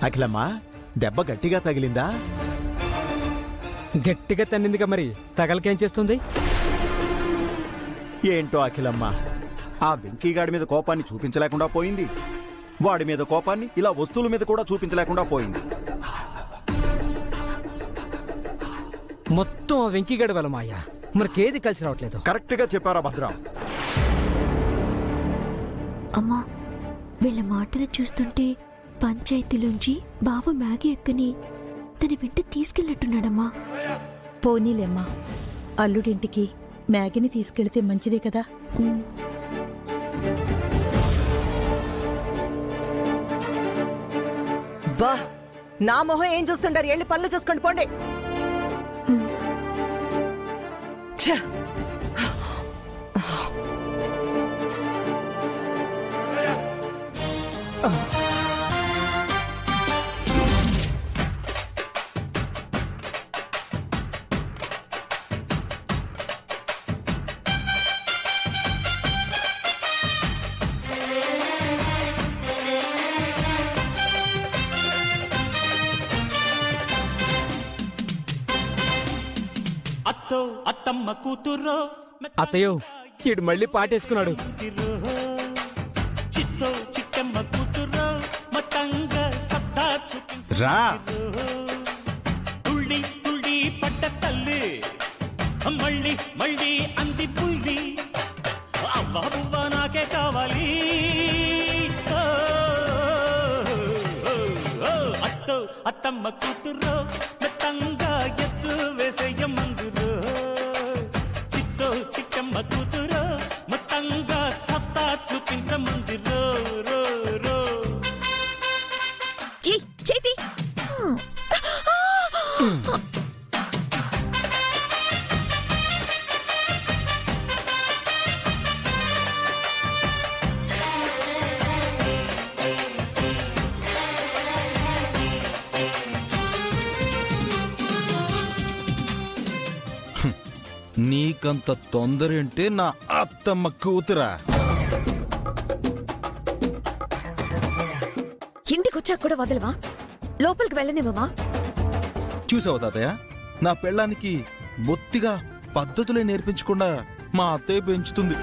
అఖిలమ్మా, దెబ్బ గట్టిగా తగిలిందా? గట్టిగా తన్నిందిగా, మరి తగలకేం చేస్తుంది? ఏంటో అఖిలమ్మా, ఆ వెంకీగాడి మీద కోపాన్ని చూపించలేకుండా పోయింది, వాడి మీద కోపాన్ని ఇలా వస్తువుల మీద కూడా చూపించలేకుండా పోయింది. మొత్తం ఆ వెంకీగాడి వల్ల మాయా, మనకేది కలిసి రావట్లేదు. కరెక్ట్ గా చెప్పారా భద్రం? అమ్మా, వీళ్ళ మాటలు చూస్తుంటే పంచాయతీలోంచి బావ మ్యాగీ ఎక్కని తన వెంట తీసుకెళ్ళట్టున్నాడమ్మా. పోనీలేమ్మా, అల్లుడింటికి మ్యాగీని తీసుకెళ్తే మంచిదే కదా. బా, నా మొహం ఏం చూస్తుంటారు? వెళ్ళి పనులు చూసుకోండి, పోండి. అత్తయ్యో, ఈడు మళ్ళీ పాటేసుకున్నాడు. రా, తుళ్ళి తుళ్ళి పడ్డ తల్లి మళ్ళీ మళ్ళీ అంది పుల్లి, అవ్వా నాకే కావాలి. అత్తో అత్తమ్మ కూతురు మెత్తంగా ఎత్తు వేసేయమ్మందురు, చిత్తో చిట్టమ్మ కూతురు మొత్తంగా సత్తా చూపించమందిరు. రో రో చేతి నీకంత తొందర అంటే నా అత్తమ్మ కూతురా? ఇంటికొచ్చాక కూడా వదలవా? లోపలికి వెళ్ళనివ్వవా? చూసావు తాతయ్య, నా పెళ్ళానికి బొత్తిగా పద్ధతులే నేర్పించకుండా మా అత్తయ్య పెంచుతుంది.